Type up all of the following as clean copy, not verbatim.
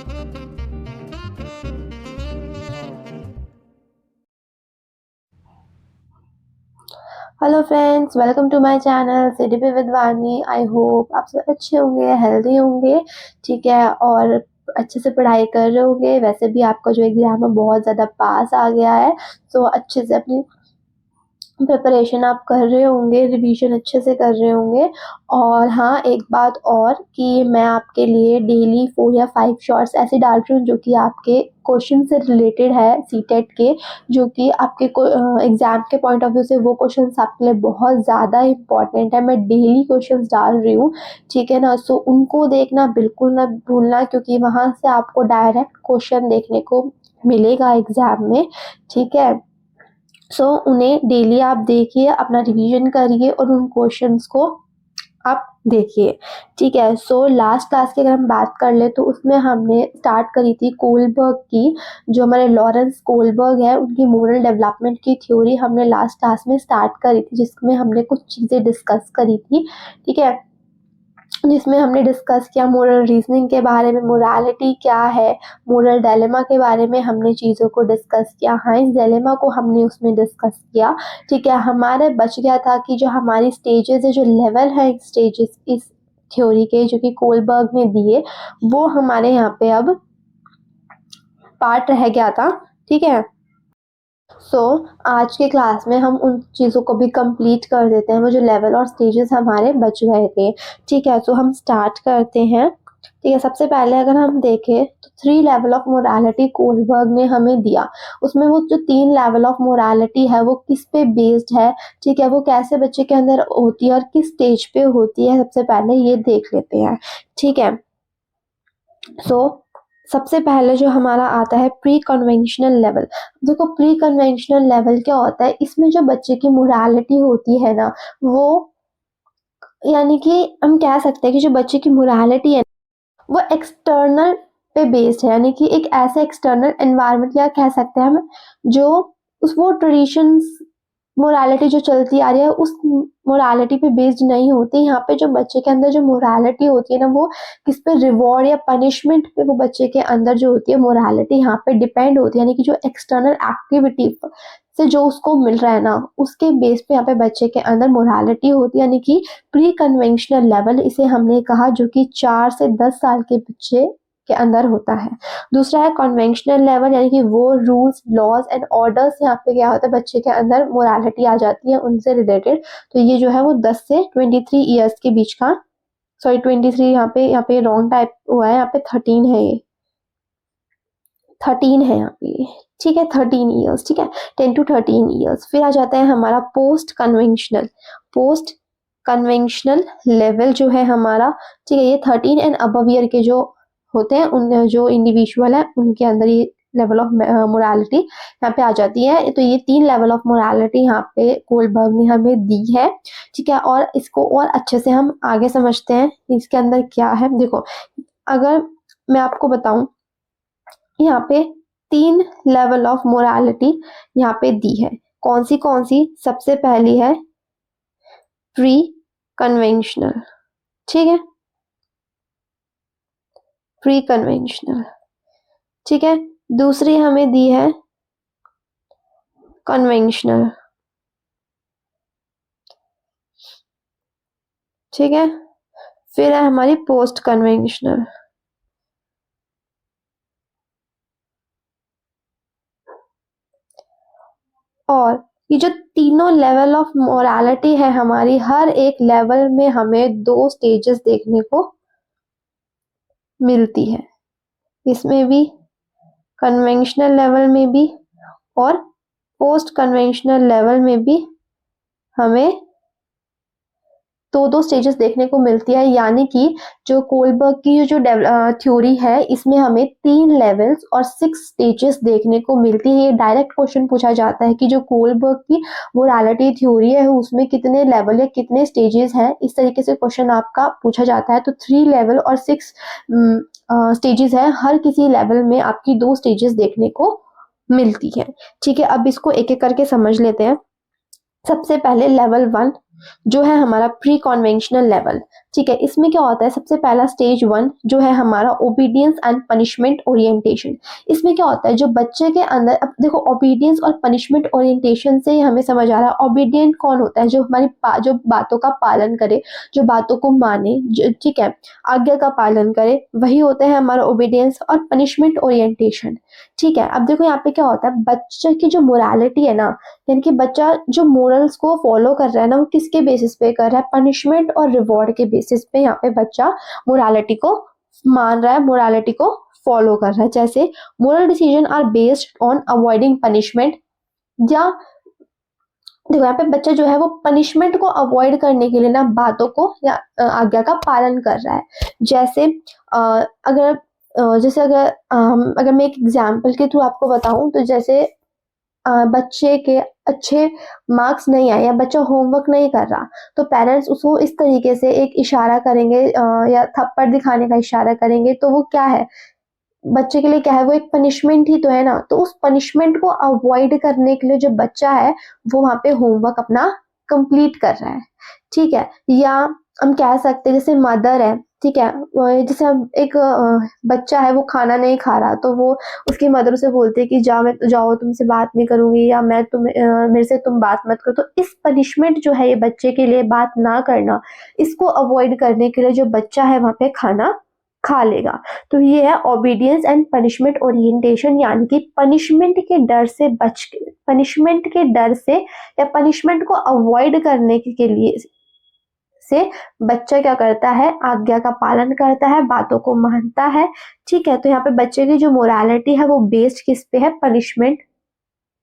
Hello friends, welcome to my channel CDP with Vani. I hope आप सब अच्छे होंगे, हेल्दी होंगे, ठीक है, और अच्छे से पढ़ाई कर रहे होंगे। वैसे भी आपका जो एग्जाम है बहुत ज़्यादा पास आ गया है, तो अच्छे से अपनी प्रिपरेशन आप कर रहे होंगे, रिवीजन अच्छे से कर रहे होंगे। और हाँ, एक बात और कि मैं आपके लिए डेली 4 या 5 शॉर्ट्स ऐसे डाल रही हूँ जो कि आपके क्वेश्चन से रिलेटेड है, सीटेट के, जो कि आपके एग्जाम के पॉइंट ऑफ व्यू से वो क्वेश्चंस आपके लिए बहुत ज़्यादा इंपॉर्टेंट है। मैं डेली क्वेश्चंस डाल रही हूँ, ठीक है ना। सो उनको देखना बिल्कुल ना भूलना, क्योंकि वहाँ से आपको डायरेक्ट क्वेश्चन देखने को मिलेगा एग्जाम में, ठीक है। सो उन्हें डेली आप देखिए, अपना रिवीजन करिए और उन क्वेश्चंस को आप देखिए, ठीक है। सो लास्ट क्लास की अगर हम बात कर ले तो उसमें हमने स्टार्ट करी थी कोलबर्ग की, जो हमारे लॉरेंस कोलबर्ग है, उनकी मोरल डेवलपमेंट की थ्योरी हमने लास्ट क्लास में स्टार्ट करी थी, जिसमें हमने कुछ चीज़ें डिस्कस करी थी, ठीक है। जिसमें हमने डिस्कस किया मोरल रीजनिंग के बारे में, मोरालिटी क्या है, मोरल डायलेमा के बारे में हमने चीज़ों को डिस्कस किया। हाँ, इस डायलेमा को हमने उसमें डिस्कस किया, ठीक है। हमारे बच गया था कि जो हमारी स्टेजेस है, जो लेवल है स्टेजेस इस थ्योरी के, जो कि कोलबर्ग ने दिए, वो हमारे यहाँ पे अब पार्ट रह गया था, ठीक है। आज के क्लास में हम उन चीज़ों को भी कंप्लीट कर देते हैं, वो जो लेवल और स्टेजेस हमारे बच गए थे, ठीक है। हम स्टार्ट करते हैं, ठीक है। सबसे पहले अगर हम देखें तो 3 लेवल ऑफ मोरालिटी कोलबर्ग ने हमें दिया। उसमें वो जो 3 लेवल ऑफ मोरालिटी है वो किस पे बेस्ड है, ठीक है, वो कैसे बच्चे के अंदर होती है और किस स्टेज पे होती है, सबसे पहले ये देख लेते हैं, ठीक है। सबसे पहले जो हमारा आता है प्री कन्वेंशनल लेवल। देखो, प्री कन्वेंशनल लेवल क्या होता है, इसमें जो बच्चे की मोरालिटी होती है ना, वो यानी कि हम कह सकते हैं कि जो बच्चे की मोरालिटी है वो एक्सटर्नल पे बेस्ड है, यानी कि एक ऐसे एक्सटर्नल एनवायरनमेंट या कह सकते हैं हम, जो उस वो ट्रेडिशंस मोरालिटी जो चलती आ रही है उस मोरालिटी पे बेस्ड नहीं होती। यहाँ पे जो बच्चे के अंदर जो मोरालिटी होती है ना, वो किस पे, रिवॉर्ड या पनिशमेंट पे वो बच्चे के अंदर जो होती है मोरालिटी यहाँ पे डिपेंड होती है, यानी कि जो एक्सटर्नल एक्टिविटी से जो उसको मिल रहा है ना, उसके बेस पे यहाँ पे बच्चे के अंदर मोरालिटी होती है, यानी कि प्री कन्वेंशनल लेवल इसे हमने कहा, जो कि 4 से 10 साल के बच्चे के अंदर होता है। दूसरा है कन्वेंशनल लेवल, यानी कि वो रूल्स, लॉज एंड ऑर्डर्स, यहाँ पे क्या होता है, बच्चे के अंदर मोरालिटी आ जाती है उनसे रिलेटेड। तो ये जो है वो 10 से 23 ईयर्स के बीच का, सॉरी 23, यहाँ पे रॉन्ग टाइप हुआ है, यहाँ पे 13 है, ये 13 है यहाँ पे, ठीक है, 13 ईयर्स, ठीक है, 10 to 13 ईयर्स। फिर आ जाता है हमारा पोस्ट कन्वेंशनल लेवल जो है हमारा, ठीक है, ये 13 एंड अबव ईयर के जो होते हैं, उन जो इंडिविजुअल है उनके अंदर ये लेवल ऑफ मोरालिटी यहाँ पे आ जाती है। तो ये 3 लेवल ऑफ मोरालिटी यहाँ पे कोलबर्ग ने हमें दी है, ठीक है। और इसको और अच्छे से हम आगे समझते हैं, इसके अंदर क्या है। देखो, अगर मैं आपको बताऊं, यहाँ पे 3 लेवल ऑफ मोरालिटी यहाँ पे दी है। कौन सी? सबसे पहली है प्री कन्वेंशनल, ठीक है, प्री कन्वेंशनल, ठीक है। दूसरी हमें दी है कन्वेंशनल, ठीक है। फिर है हमारी पोस्ट कन्वेंशनल, और ये जो तीनों लेवल ऑफ मोरालिटी है हमारी, हर एक लेवल में हमें 2 स्टेजेस देखने को मिलती है, इसमें भी, कन्वेंशनल लेवल में भी और पोस्ट कन्वेंशनल लेवल में भी हमें 2 स्टेजेस देखने को मिलती है। यानी कि जो कोलबर्ग की जो थ्योरी है, इसमें हमें 3 लेवल्स और 6 स्टेजेस देखने को मिलती है। ये डायरेक्ट क्वेश्चन पूछा जाता है कि जो कोलबर्ग की मोरालिटी थ्योरी है उसमें कितने लेवल या कितने स्टेजेस हैं, इस तरीके से क्वेश्चन आपका पूछा जाता है। तो 3 लेवल और 6 स्टेजेस है, हर किसी लेवल में आपकी 2 स्टेजेस देखने को मिलती है, ठीक है। अब इसको एक एक करके समझ लेते हैं। सबसे पहले लेवल 1, जो है हमारा प्री कन्वेंशनल लेवल, ठीक है। इसमें क्या होता है, सबसे पहला स्टेज 1 जो है हमारा ओबीडियंस एंड पनिशमेंट ओरिएंटेशन। इसमें क्या होता है, जो बच्चे के अंदर, अब देखो ओबीडियंस और पनिशमेंट ओरिएंटेशन से ही हमें समझ आ रहा है ओबीडियंट कौन होता है, जो हमारी जो बातों का पालन करे, जो बातों को माने, ठीक है, आज्ञा का पालन करे, वही होता है हमारा ओबीडियंस और पनिशमेंट ओरिएंटेशन, ठीक है। अब देखो यहाँ पे क्या होता है, बच्चे की जो मोरालिटी है ना, यानी कि बच्चा जो मोरल्स को फॉलो कर रहा है ना, वो किसके बेसिस पे कर रहा है, पनिशमेंट और रिवॉर्ड के बेसिस पे यहाँ पे बच्चा मोरालिटी को मान रहा है, मोरालिटी को फॉलो कर रहा है। जैसे moral decision are based on avoiding punishment, या देखो यहाँ पे बच्चा जो है वो पनिशमेंट को अवॉइड करने के लिए ना बातों को या आज्ञा का पालन कर रहा है। जैसे अगर जैसे अगर मैं एक एग्जाम्पल के थ्रू आपको बताऊं, तो जैसे बच्चे के अच्छे मार्क्स नहीं आए या बच्चा होमवर्क नहीं कर रहा, तो पेरेंट्स उसको इस तरीके से एक इशारा करेंगे या थप्पड़ दिखाने का इशारा करेंगे, तो वो क्या है, बच्चे के लिए क्या है, वो एक पनिशमेंट ही तो है ना। तो उस पनिशमेंट को अवॉइड करने के लिए जो बच्चा है वो वहां पे होमवर्क अपना कंप्लीट कर रहा है, ठीक है। या हम कह सकते हैं जैसे मदर है, ठीक है, जैसे हम एक बच्चा है वो खाना नहीं खा रहा, तो वो उसकी मदर उसे बोलते है कि जाओ तुमसे बात नहीं करूंगी, या मैं मेरे से तुम बात मत करो। तो इस पनिशमेंट जो है ये बच्चे के लिए बात ना करना, इसको अवॉइड करने के लिए जो बच्चा है वहां पे खाना खा लेगा। तो ये है ओबीडियंस एंड पनिशमेंट ओरिएंटेशन, यानी कि पनिशमेंट के डर से या पनिशमेंट को अवॉइड करने के लिए से बच्चा क्या करता है, आज्ञा का पालन करता है, बातों को मानता है, ठीक है। तो यहाँ पे बच्चे की जो मोरालिटी है वो बेस्ड किस पे है, पनिशमेंट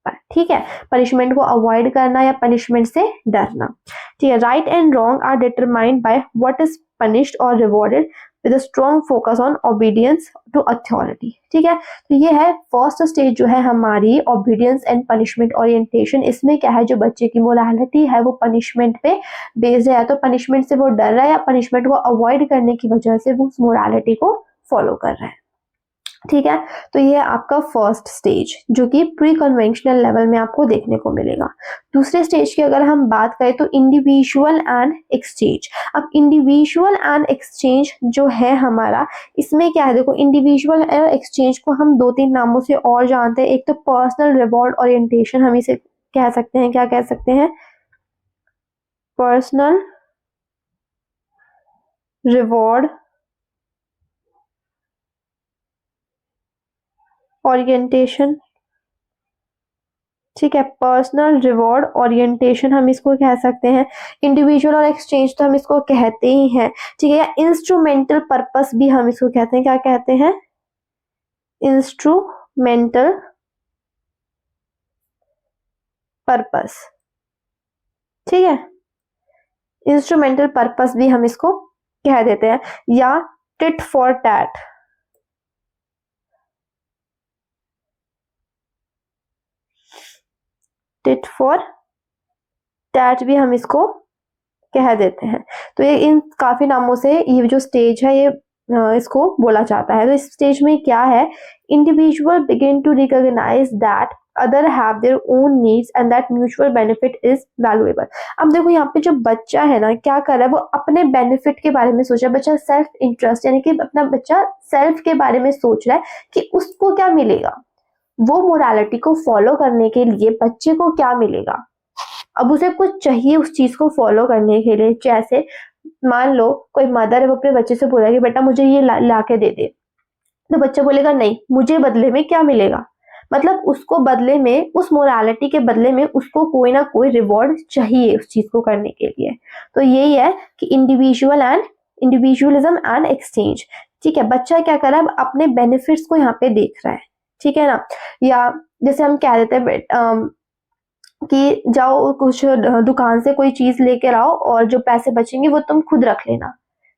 पर, ठीक है। पनिशमेंट को अवॉइड करना या पनिशमेंट से डरना, ठीक है। Right and wrong are determined by what is punished और rewarded with a strong focus on obedience to authority, ठीक है। तो ये है फर्स्ट स्टेज जो है हमारी ओबीडियंस एंड पनिशमेंट ओरिएंटेशन। इसमें क्या है, जो बच्चे की मोरालिटी है वो पनिशमेंट पे बेस्ड है, या तो पनिशमेंट से वो डर रहा है या पनिशमेंट को अवॉइड करने की वजह से वो उस मोरालिटी को फॉलो कर रहा है, ठीक है। तो ये आपका फर्स्ट स्टेज जो कि प्री कन्वेंशनल लेवल में आपको देखने को मिलेगा। दूसरे स्टेज की अगर हम बात करें तो इंडिविजुअल एंड एक्सचेंज। अब इंडिविजुअल एंड एक्सचेंज जो है हमारा, इसमें क्या है, देखो इंडिविजुअल एंड एक्सचेंज को हम 2-3 नामों से और जानते हैं। एक तो पर्सनल रिवॉर्ड ओरिएंटेशन, हम इसे कह सकते हैं, क्या कह सकते हैं, पर्सनल रिवॉर्ड ओरिएंटेशन, ठीक है। पर्सनल रिवॉर्ड ओरिएंटेशन हम इसको कह सकते हैं। इंडिविजुअल और एक्सचेंज तो हम इसको कहते ही हैं, ठीक है। या इंस्ट्रूमेंटल पर्पस भी हम इसको कहते हैं, क्या कहते हैं, इंस्ट्रूमेंटल पर्पस, ठीक है। इंस्ट्रूमेंटल पर्पस भी हम इसको कह देते हैं। या tit for tat, tit for tat भी हम इसको कह देते हैं। तो ये इन काफी नामों से ये जो स्टेज है ये इसको बोला जाता है। तो इस स्टेज में क्या है, individual begin to recognise that other have their own needs and that mutual benefit is valuable. अब देखो यहाँ पे जो बच्चा है ना, क्या कर रहा है, वो अपने बेनिफिट के बारे में सोच रहा है। बच्चा सेल्फ इंटरेस्ट, यानी कि अपना बच्चा सेल्फ के बारे में सोच रहा है कि उसको क्या मिलेगा, वो मोरालिटी को फॉलो करने के लिए बच्चे को क्या मिलेगा। अब उसे कुछ चाहिए उस चीज को फॉलो करने के लिए। जैसे मान लो कोई मदर है, वो अपने बच्चे से बोला कि बेटा मुझे ये ला के दे दे, तो बच्चा बोलेगा नहीं, मुझे बदले में क्या मिलेगा, मतलब उसको बदले में, उस मोरालिटी के बदले में उसको कोई ना कोई रिवॉर्ड चाहिए उस चीज को करने के लिए। तो यही है कि इंडिविजुअलिज्म एंड एक्सचेंज, ठीक है। बच्चा क्या कर रहा है, अपने बेनिफिट्स को यहाँ पे देख रहा है, ठीक है ना। या जैसे हम कह देते हैं कि जाओ कुछ दुकान से कोई चीज लेकर आओ और जो पैसे बचेंगे वो तुम खुद रख लेना,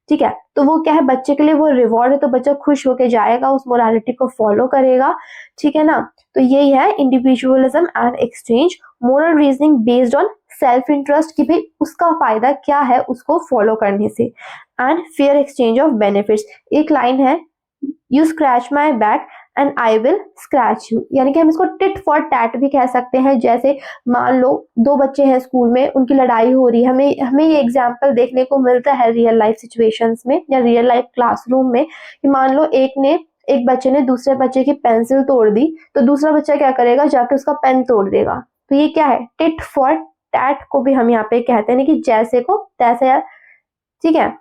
ठीक है। तो वो क्या है, बच्चे के लिए वो रिवॉर्ड है, तो बच्चा खुश होके जाएगा, उस मोरालिटी को फॉलो करेगा, ठीक है ना। तो यही है individualism and exchange. Moral reasoning based on self interest, कि भाई उसका फायदा क्या है उसको फॉलो करने से। And fair exchange of benefits. एक लाइन है you scratch my back and I will scratch you, यानी कि हम इसको टिट फॉर टैट भी कह सकते हैं। जैसे मान लो दो बच्चे हैं स्कूल में, उनकी लड़ाई हो रही है, हमें हमें ये एग्जाम्पल देखने को मिलता है रियल लाइफ सिचुएशंस में या रियल लाइफ क्लासरूम में, कि मान लो एक बच्चे ने दूसरे बच्चे की पेंसिल तोड़ दी, तो दूसरा बच्चा क्या करेगा, जाके उसका पेन तोड़ देगा। तो ये क्या है, टिट फॉर टैट को भी हम यहाँ पे कहते हैं कि जैसे को तैसे, ठीक है।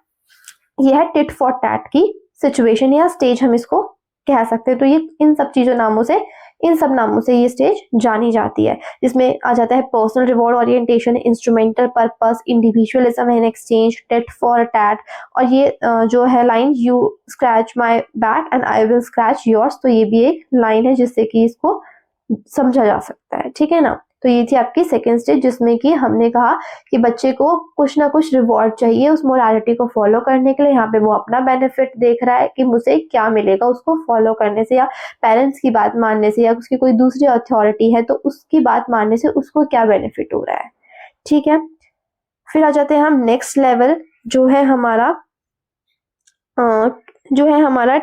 ये है टिट फॉर टैट की सिचुएशन या स्टेज हम इसको कह सकते हैं। तो ये इन सब नामों से ये स्टेज जानी जाती है, जिसमें आ जाता है personal reward orientation, instrumental purpose, individualism and exchange, tit for tat. और ये जो है line, you scratch my back and I will scratch yours, तो ये भी एक लाइन है जिससे कि इसको समझा जा सकता है, ठीक है ना। तो ये थी आपकी सेकेंड स्टेज, जिसमें कि हमने कहा कि बच्चे को कुछ ना कुछ रिवॉर्ड चाहिए उस मोरालिटी को फॉलो करने के लिए। यहाँ पे वो अपना बेनिफिट देख रहा है कि मुझे क्या मिलेगा उसको फॉलो करने से, या पेरेंट्स की बात मानने से, या उसकी कोई दूसरी अथॉरिटी है तो उसकी बात मानने से उसको क्या बेनिफिट हो रहा है, ठीक है। फिर आ जाते हैं हम नेक्स्ट लेवल, जो है हमारा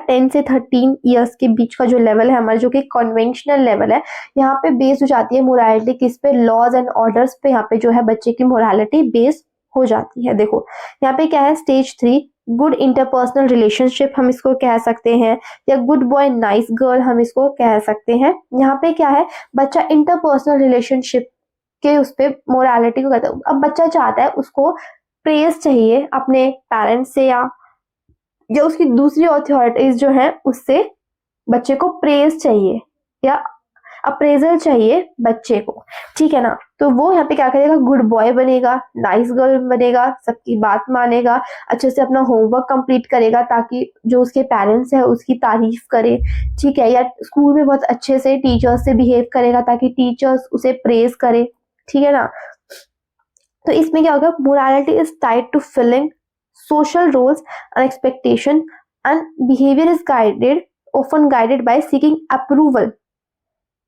10 से 13 इयर्स के बीच का जो लेवल है हमारा, जो कि कन्वेंशनल लेवल है। यहाँ पे बेस हो जाती है मोरालिटी किस पे, लॉज एंड ऑर्डर्स पे। यहाँ पे जो है बच्चे की मोरालिटी बेस हो जाती है। देखो यहाँ पे क्या है, स्टेज 3 गुड इंटरपर्सनल रिलेशनशिप हम इसको कह सकते हैं, या गुड बॉय नाइस गर्ल हम इसको कह सकते हैं। यहाँ पे क्या है, बच्चा इंटरपर्सनल रिलेशनशिप के उस पे मोरालिटी को कहता है। अब बच्चा चाहता है उसको प्रेज चाहिए अपने पेरेंट्स से, या उसकी दूसरी अथॉरिटीज जो है उससे बच्चे को प्रेज चाहिए या अप्रेजल चाहिए बच्चे को, ठीक है ना। तो वो यहाँ पे क्या करेगा, गुड बॉय बनेगा, नाइस गर्ल बनेगा, सबकी बात मानेगा, अच्छे से अपना होमवर्क कंप्लीट करेगा ताकि जो उसके पेरेंट्स है उसकी तारीफ करे, ठीक है। या स्कूल में बहुत अच्छे से टीचर्स से बिहेव करेगा ताकि टीचर्स उसे प्रेज करे, ठीक है ना। तो इसमें क्या होगा, morality is tied to filling social roles and expectation, and behavior is often guided by seeking approval,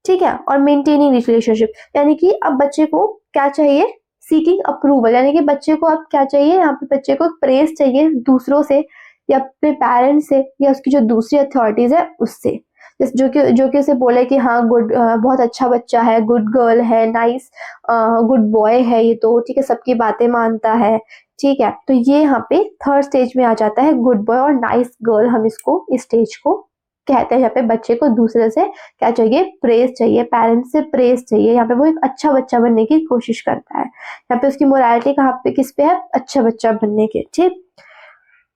ठीक है, और मेंटेनिंग रिलेशनशिप। यानी कि अब बच्चे को क्या चाहिए, सीकिंग अप्रूवल, यानी कि बच्चे को अब क्या चाहिए, यहाँ पे बच्चे को प्रेज चाहिए दूसरों से या अपने पेरेंट्स से या उसकी जो दूसरी अथॉरिटीज है उससे, जो कि उसे बोले कि हाँ गुड, बहुत अच्छा बच्चा है, गुड गर्ल है, नाइस गुड बॉय है ये तो, ठीक है, सबकी बातें मानता है, ठीक है। तो ये यहाँ पे थर्ड स्टेज में आ जाता है गुड बॉय और नाइस गर्ल, हम इसको इस स्टेज को कहते हैं। यहाँ पे बच्चे को दूसरे से क्या चाहिए, प्रेज चाहिए, पेरेंट्स से प्रेज चाहिए। यहाँ पे वो एक अच्छा बच्चा बनने की कोशिश करता है। यहाँ पे उसकी मोरालिटी कहाँ पे, किस पे है, अच्छा बच्चा बनने के, ठीक।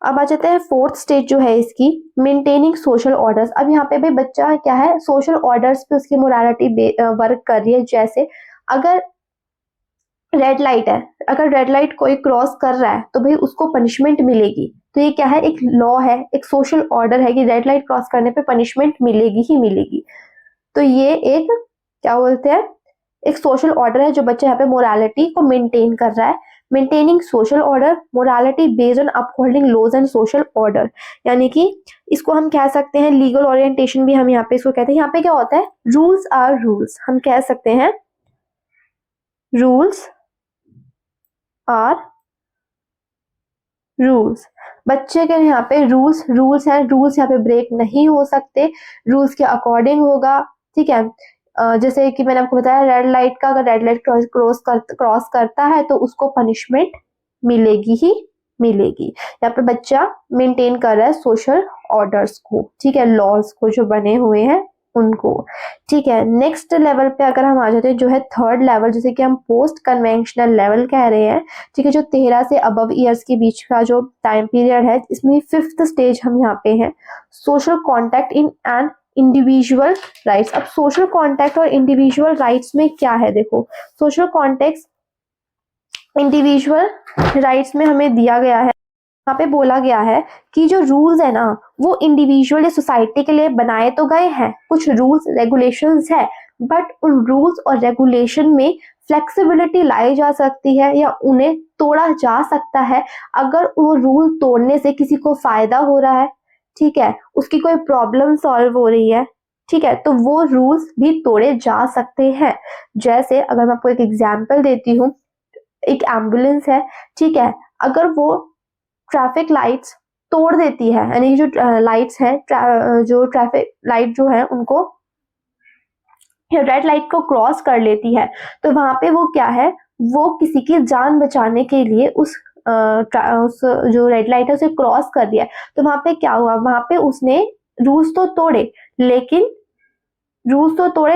अब आ जाते हैं फोर्थ स्टेज जो है इसकी, मेंटेनिंग सोशल ऑर्डर्स। अब यहाँ पे भी बच्चा क्या है, सोशल ऑर्डर्स पे उसकी मोरालिटी वर्क कर रही है। जैसे अगर रेड लाइट है, अगर रेड लाइट कोई क्रॉस कर रहा है तो भाई उसको पनिशमेंट मिलेगी। तो ये क्या है, एक लॉ है, एक सोशल ऑर्डर है कि रेड लाइट क्रॉस करने पे पनिशमेंट मिलेगी ही मिलेगी। तो ये एक क्या बोलते हैं, एक सोशल ऑर्डर है जो बच्चा यहाँ पे मोरालिटी को मेंटेन कर रहा है। Maintaining social order, morality based on upholding laws and social order, यानी कि इसको हम कह सकते हैं लीगल ओरिएंटेशन भी हम यहाँ पे इसको कहते हैं। यहाँ पे क्या होता है, रूल्स आर रूल्स, हम कह सकते हैं रूल्स आर रूल्स। बच्चे के यहाँ पे रूल्स हैं, रूल्स यहाँ पे ब्रेक नहीं हो सकते, रूल्स के अकॉर्डिंग होगा, ठीक है। जैसे कि मैंने आपको बताया रेड लाइट का, अगर रेड लाइट क्रॉस करता है तो उसको पनिशमेंट मिलेगी ही मिलेगी। यहाँ पे बच्चा मेंटेन कर रहा है सोशल ऑर्डर्स को, ठीक है, लॉज को जो बने हुए हैं उनको, ठीक है। नेक्स्ट लेवल पे अगर हम आ जाते हैं, जो है थर्ड लेवल, जैसे कि हम पोस्ट कन्वेंशनल लेवल कह रहे हैं, ठीक है, जो 13 से अबव ईयर्स के बीच का जो टाइम पीरियड है, इसमें फिफ्थ स्टेज हम यहाँ पे हैं, social contact in and individual rights. अब सोशल कॉन्टैक्ट और इंडिविजुअल राइट्स में क्या है, देखो सोशल कॉन्टैक्ट इंडिविजुअल राइट्स में हमें दिया गया है, यहाँ पे बोला गया है कि जो रूल्स है ना वो इंडिविजुअल या सोसाइटी के लिए बनाए तो गए हैं, कुछ रूल्स रेगुलेशंस है, बट उन रूल्स और रेगुलेशन में फ्लेक्सिबिलिटी लाई जा सकती है या उन्हें तोड़ा जा सकता है अगर वो रूल तोड़ने से किसी को फायदा हो रहा है, ठीक है, उसकी कोई प्रॉब्लम सॉल्व हो रही है, ठीक है, तो वो रूल्स भी तोड़े जा सकते हैं। जैसे अगर मैं आपको एक एग्जाम्पल देती हूँ, एक एम्बुलेंस है, ठीक है, अगर वो ट्रैफिक लाइट्स तोड़ देती है, यानी जो लाइट्स हैं, जो ट्रैफिक लाइट जो है उनको, रेड लाइट को क्रॉस कर लेती है, तो वहां पे वो क्या है, वो किसी की जान बचाने के लिए उस जो रेड लाइट है उसे क्रॉस कर दिया है। तो वहां पे क्या हुआ, वहां पे उसने रूल्स तो तोड़े,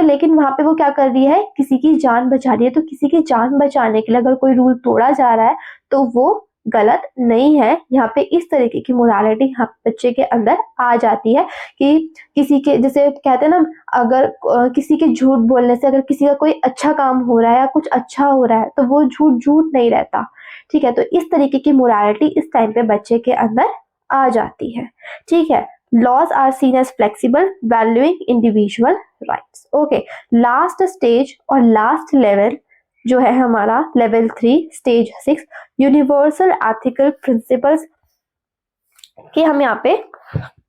लेकिन वहां पे वो क्या कर रही है, किसी की जान बचा रही है। तो किसी की जान बचाने के लिए अगर कोई रूल तोड़ा जा रहा है तो वो गलत नहीं है। यहाँ पे इस तरीके की मोरालिटी यहाँ बच्चे के अंदर आ जाती है कि किसी के, जैसे कहते हैं ना, अगर किसी के झूठ बोलने से अगर किसी का कोई अच्छा काम हो रहा है या कुछ अच्छा हो रहा है तो वो झूठ झूठ नहीं रहता। ठीक है, तो इस तरीके की मोरालिटी इस टाइम पे बच्चे के अंदर आ जाती है। ठीक है, laws are seen as flexible, valuing individual rights. Okay, last stage और last level जो है हमारा level 3 stage 6 universal ethical principles की हम यहाँ पे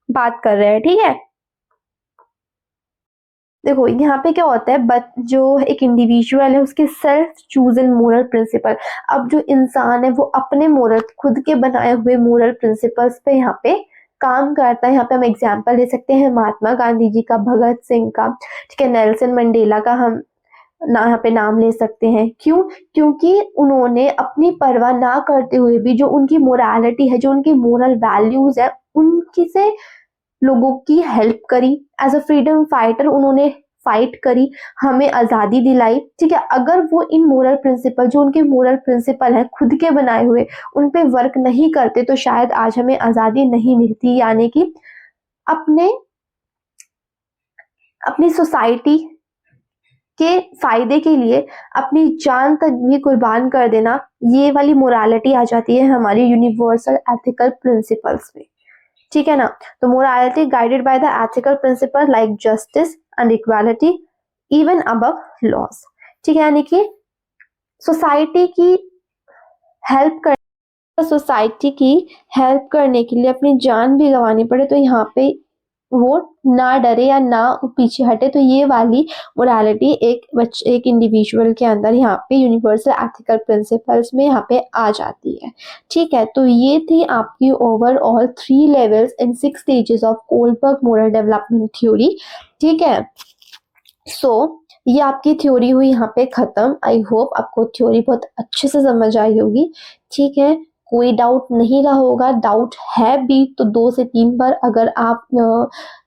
बात कर रहे हैं। ठीक है, देखो यहाँ पे क्या होता है, बट जो एक इंडिविजुअल है उसके सेल्फ चूजन मोरल प्रिंसिपल। अब जो इंसान है वो अपने मोरल, खुद के बनाए हुए मोरल प्रिंसिपल्स पे यहाँ पे काम करता है। यहाँ पे हम एग्जाम्पल ले सकते हैं महात्मा गांधी जी का, भगत सिंह का, ठीक है, नेल्सन मंडेला का हम यहाँ पे नाम ले सकते हैं। क्यों? क्योंकि उन्होंने अपनी परवाह ना करते हुए भी जो उनकी मोरालिटी है, जो उनकी मोरल वैल्यूज है, उनकी से लोगों की हेल्प करी। एज अ फ्रीडम फाइटर उन्होंने फाइट करी, हमें आजादी दिलाई। ठीक है, अगर वो इन मोरल प्रिंसिपल, जो उनके मोरल प्रिंसिपल हैं खुद के बनाए हुए, उन पे वर्क नहीं करते तो शायद आज हमें आजादी नहीं मिलती। यानी कि अपनी सोसाइटी के फायदे के लिए अपनी जान तक भी कुर्बान कर देना, ये वाली मोरालिटी आ जाती है हमारी यूनिवर्सल एथिकल प्रिंसिपल्स में। ठीक है ना, तो morality guided by the ethical principle like justice and equality even above laws. ठीक है, यानी कि सोसाइटी की हेल्प करने के लिए अपनी जान भी गंवानी पड़े तो यहाँ पे वो ना डरे या ना पीछे हटे। तो ये वाली मोरालिटी एक इंडिविजुअल के अंदर यहाँ पे यूनिवर्सल एथिकल प्रिंसिपल्स में यहाँ पे आ जाती है। ठीक है, तो ये थी आपकी overall 3 levels in 6 stages of Kohlberg moral development theory. ठीक है, ये आपकी थ्योरी हुई यहाँ पे खत्म। आई होप आपको थ्योरी बहुत अच्छे से समझ आई होगी। ठीक है, कोई डाउट नहीं रहा होगा, डाउट है भी तो 2 से 3 बार अगर आप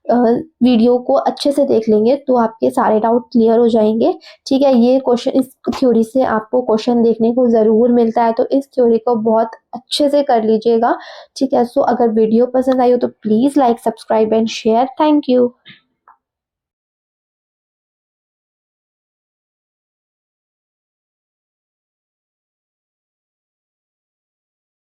वीडियो को अच्छे से देख लेंगे तो आपके सारे डाउट क्लियर हो जाएंगे। ठीक है, ये क्वेश्चन, इस थ्योरी से आपको क्वेश्चन देखने को जरूर मिलता है, तो इस थ्योरी को बहुत अच्छे से कर लीजिएगा। ठीक है, अगर वीडियो पसंद आई हो तो please like, subscribe and share. Thank you.